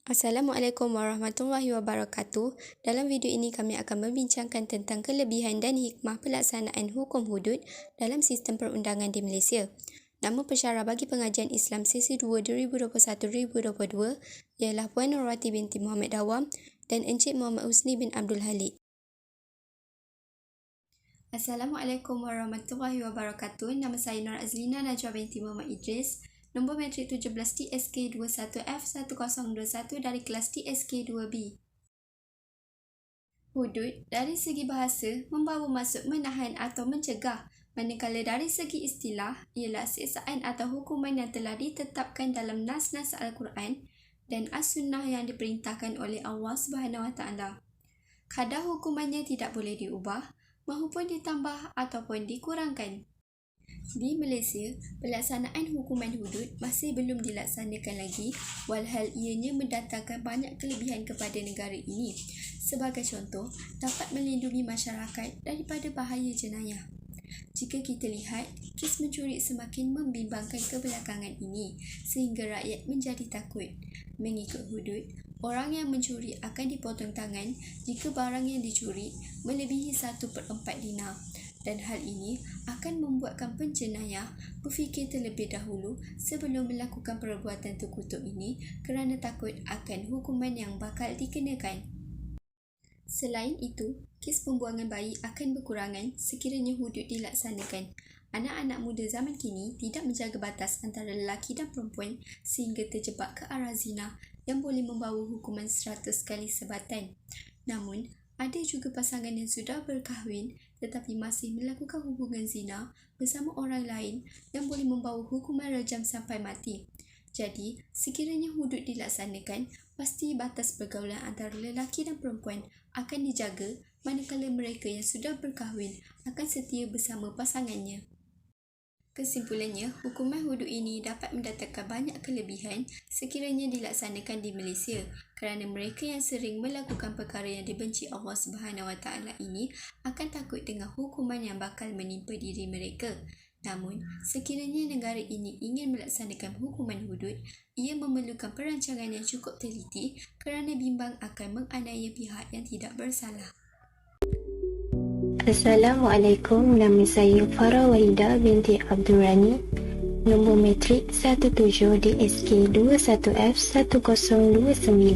Assalamualaikum warahmatullahi wabarakatuh. Dalam video ini kami akan membincangkan tentang kelebihan dan hikmah pelaksanaan hukum hudud dalam sistem perundangan di Malaysia. Nama pensyarah bagi pengajian Islam sesi 2 2021-2022 ialah Puan Nurwati binti Muhammad Dawam dan Encik Muhammad Husni bin Abdul Halik. Assalamualaikum warahmatullahi wabarakatuh. Nama saya Nur Azlina Najwa binti Muhammad Idris. Nombor metrik 17 TSK 21F1021 dari kelas TSK 2B. Hudud dari segi bahasa membawa maksud menahan atau mencegah, manakala dari segi istilah ialah siksaan atau hukuman yang telah ditetapkan dalam nas-nas Al-Quran dan As-Sunnah yang diperintahkan oleh Allah SWT. Kadar hukumannya tidak boleh diubah maupun ditambah ataupun dikurangkan. Di Malaysia, pelaksanaan hukuman hudud masih belum dilaksanakan lagi, walhal ianya mendatangkan banyak kelebihan kepada negara ini. Sebagai contoh, dapat melindungi masyarakat daripada bahaya jenayah. Jika kita lihat, kes mencuri semakin membimbangkan kebelakangan ini sehingga rakyat menjadi takut. Mengikut hudud, orang yang mencuri akan dipotong tangan jika barang yang dicuri melebihi 1/4 dinar. Dan hal ini akan membuatkan penjenayah berfikir terlebih dahulu sebelum melakukan perbuatan terkutuk ini kerana takut akan hukuman yang bakal dikenakan. Selain itu, kes pembuangan bayi akan berkurangan sekiranya hudud dilaksanakan. Anak-anak muda zaman kini tidak menjaga batas antara lelaki dan perempuan sehingga terjebak ke arah zina yang boleh membawa hukuman 100 kali sebatan. Namun, ada juga pasangan yang sudah berkahwin tetapi masih melakukan hubungan zina bersama orang lain yang boleh membawa hukuman rajam sampai mati. Jadi, sekiranya hudud dilaksanakan, pasti batas pergaulan antara lelaki dan perempuan akan dijaga manakala mereka yang sudah berkahwin akan setia bersama pasangannya. Kesimpulannya, hukuman hudud ini dapat mendatangkan banyak kelebihan sekiranya dilaksanakan di Malaysia kerana mereka yang sering melakukan perkara yang dibenci Allah SWT ini akan takut dengan hukuman yang bakal menimpa diri mereka. Namun, sekiranya negara ini ingin melaksanakan hukuman hudud, ia memerlukan perancangan yang cukup teliti kerana bimbang akan menganiaya pihak yang tidak bersalah. Assalamualaikum, nama saya Farah Wahida binti Abdul Rani, nombor metrik 17 DSK 21F1029.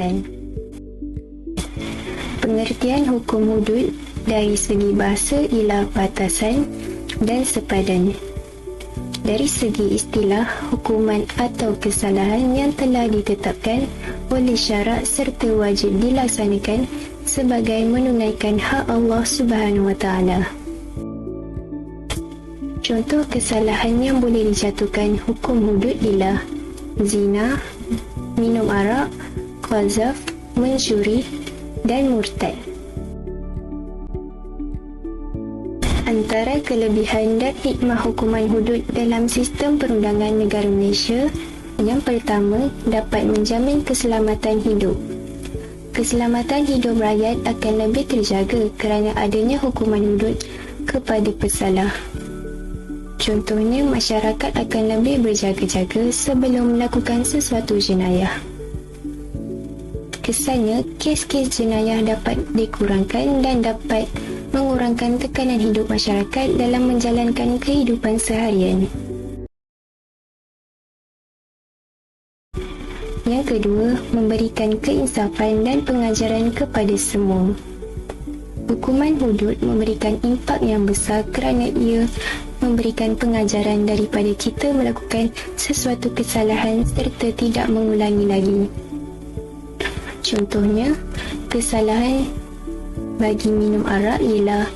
Pengertian hukum hudud dari segi bahasa ialah batasan dan sepadan. Dari segi istilah, hukuman atau kesalahan yang telah ditetapkan oleh syarak serta wajib dilaksanakan sebagai menunaikan hak Allah SWT. Contoh kesalahan yang boleh dijatuhkan hukum hudud ialah zina, minum arak, qazaf, mencuri dan murtad. Antara kelebihan dan hikmah hukuman hudud dalam sistem perundangan negara Malaysia, yang pertama, dapat menjamin keselamatan hidup. Keselamatan hidup rakyat akan lebih terjaga kerana adanya hukuman hudud kepada pesalah. Contohnya, masyarakat akan lebih berjaga-jaga sebelum melakukan sesuatu jenayah. Kesannya, kes-kes jenayah dapat dikurangkan dan dapat mengurangkan tekanan hidup masyarakat dalam menjalankan kehidupan seharian. Yang kedua, memberikan keinsafan dan pengajaran kepada semua. Hukuman hudud memberikan impak yang besar kerana ia memberikan pengajaran daripada kita melakukan sesuatu kesalahan serta tidak mengulangi lagi. Contohnya, kesalahan bagi minum arak ialah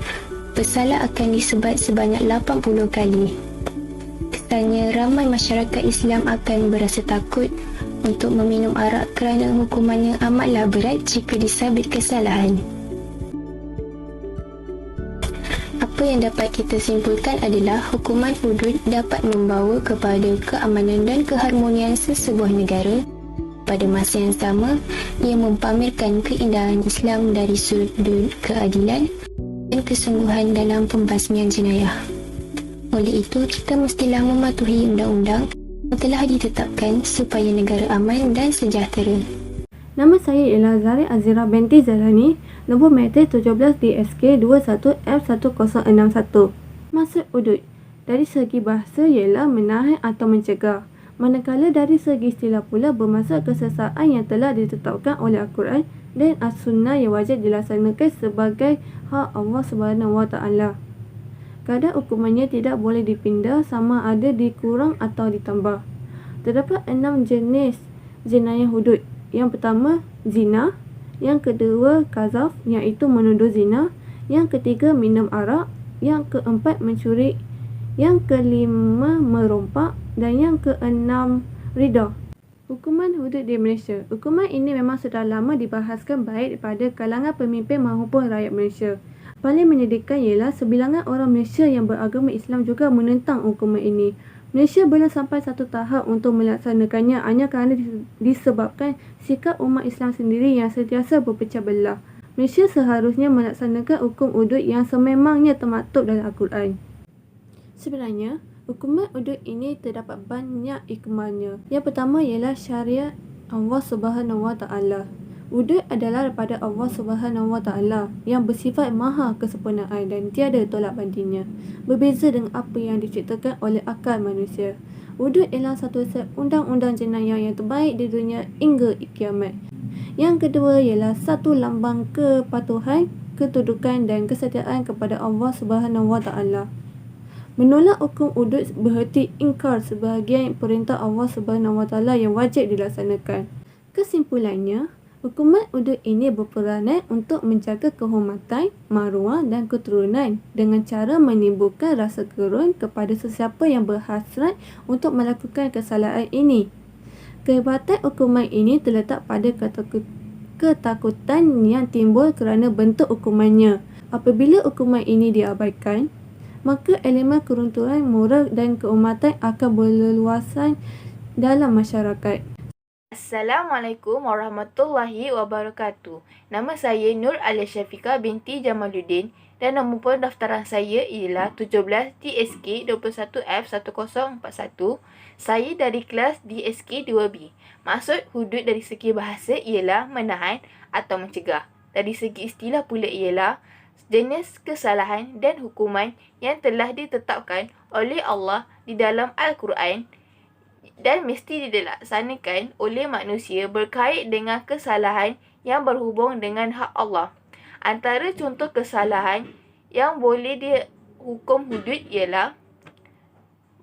pesalah akan disebat sebanyak 80 kali. Kesannya ramai masyarakat Islam akan berasa takut untuk meminum arak kerana hukumannya amatlah berat jika disabit kesalahan. Apa yang dapat kita simpulkan adalah hukuman hudud dapat membawa kepada keamanan dan keharmonian sesebuah negara. Pada masa yang sama, ia mempamerkan keindahan Islam dari sudut keadilan dan kesungguhan dalam pembasmian jenayah. Oleh itu, kita mestilah mematuhi undang-undang yang telah ditetapkan supaya negara aman dan sejahtera. Nama saya ialah Zari Azira binti Zalani, nombor matrik 17 DSK 21F1061. Maksud hudud dari segi bahasa ialah menahan atau mencegah, manakala dari segi istilah pula bermaksud kesesaan yang telah ditetapkan oleh Al-Quran dan As-Sunnah yang wajib dilaksanakan sebagai hak Allah SWT. Kadar hukumannya tidak boleh dipindah sama ada dikurang atau ditambah. Terdapat 6 jenis jenayah hudud. Yang pertama, zina. Yang kedua, qazaf, iaitu menuduh zina. Yang ketiga, minum arak. Yang keempat, mencuri. Yang kelima, merompak. Dan yang keenam, ridah. Hukuman hudud di Malaysia. Hukuman ini memang sudah lama dibahaskan baik pada kalangan pemimpin maupun rakyat Malaysia. Paling menyedihkan ialah sebilangan orang Malaysia yang beragama Islam juga menentang hukuman ini. Malaysia belum sampai satu tahap untuk melaksanakannya hanya kerana disebabkan sikap umat Islam sendiri yang sentiasa berpecah belah. Malaysia seharusnya melaksanakan hukum hudud yang sememangnya termaktub dalam Al-Quran. Sebenarnya, hukuman hudud ini terdapat banyak hikmahnya. Yang pertama ialah syariat Allah SWT. Hudud adalah daripada Allah SWT yang bersifat maha kesempurnaan dan tiada tolak bandingnya. Berbeza dengan apa yang diciptakan oleh akal manusia. Hudud ialah satu set undang-undang jenayah yang terbaik di dunia hingga kiamat. Yang kedua ialah satu lambang kepatuhan, ketudukan dan kesetiaan kepada Allah SWT. Menolak hukum hudud bererti ingkar sebahagian perintah Allah SWT yang wajib dilaksanakan. Kesimpulannya, hukuman hudud ini berperanan untuk menjaga kehormatan, maruah dan keturunan dengan cara menimbulkan rasa gerun kepada sesiapa yang berhasrat untuk melakukan kesalahan ini. Kehebatan hukuman ini terletak pada ketakutan yang timbul kerana bentuk hukumannya. Apabila hukuman ini diabaikan, maka elemen keruntuhan moral dan keumatan akan berleluasan dalam masyarakat. Assalamualaikum warahmatullahi wabarakatuh. Nama saya Nur Alia-Syafiqah binti Jamaluddin dan nombor pendaftaran saya ialah 17 DSK 21F1041. Saya dari kelas DSK 2B. Maksud hudud dari segi bahasa ialah menahan atau mencegah. Dari segi istilah pula ialah jenis kesalahan dan hukuman yang telah ditetapkan oleh Allah di dalam Al-Quran dan mesti dilaksanakan oleh manusia berkait dengan kesalahan yang berhubung dengan hak Allah. Antara contoh kesalahan yang boleh dihukum hudud ialah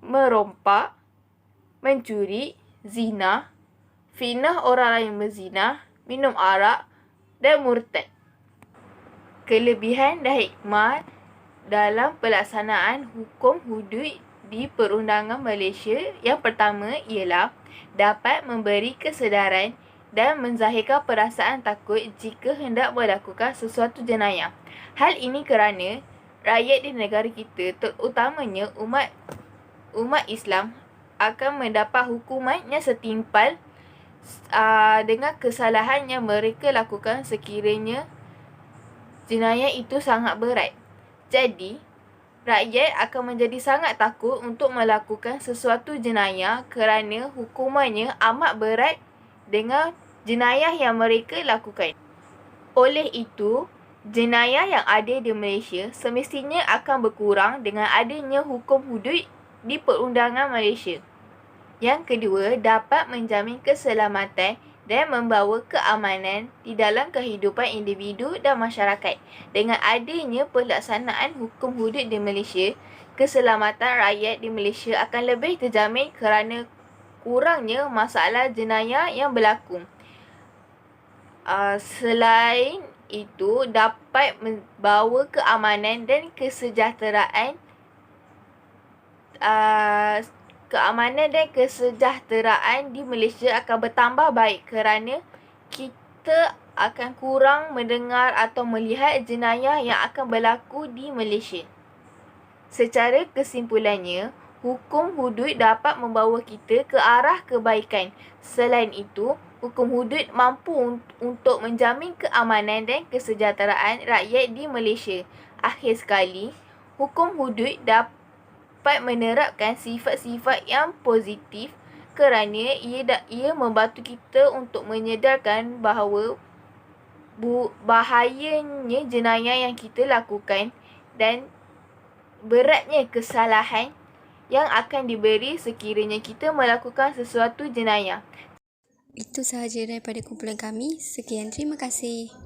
merompak, mencuri, zina, fitnah orang lain berzina, minum arak dan murtad. Kelebihan dan hikmah dalam pelaksanaan hukum hudud di perundangan Malaysia yang pertama ialah dapat memberi kesedaran dan menzahirkan perasaan takut jika hendak melakukan sesuatu jenayah. Hal ini kerana rakyat di negara kita, terutamanya umat Islam, akan mendapat hukuman yang setimpal dengan kesalahan yang mereka lakukan sekiranya jenayah itu sangat berat. Jadi, rakyat akan menjadi sangat takut untuk melakukan sesuatu jenayah kerana hukumannya amat berat dengan jenayah yang mereka lakukan. Oleh itu, jenayah yang ada di Malaysia semestinya akan berkurang dengan adanya hukum hudud di perundangan Malaysia. Yang kedua, dapat menjamin keselamatan dan membawa keamanan di dalam kehidupan individu dan masyarakat. Dengan adanya pelaksanaan hukum hudud di Malaysia, keselamatan rakyat di Malaysia akan lebih terjamin kerana kurangnya masalah jenayah yang berlaku. Selain itu, dapat membawa keamanan dan kesejahteraan di Malaysia akan bertambah baik kerana kita akan kurang mendengar atau melihat jenayah yang akan berlaku di Malaysia. Secara kesimpulannya, hukum hudud dapat membawa kita ke arah kebaikan. Selain itu, hukum hudud mampu untuk menjamin keamanan dan kesejahteraan rakyat di Malaysia. Akhir sekali, hukum hudud dapat menerapkan sifat-sifat yang positif kerana ia membantu kita untuk menyedarkan bahawa bahayanya jenayah yang kita lakukan dan beratnya kesalahan yang akan diberi sekiranya kita melakukan sesuatu jenayah. Itu sahaja daripada kumpulan kami. Sekian, terima kasih.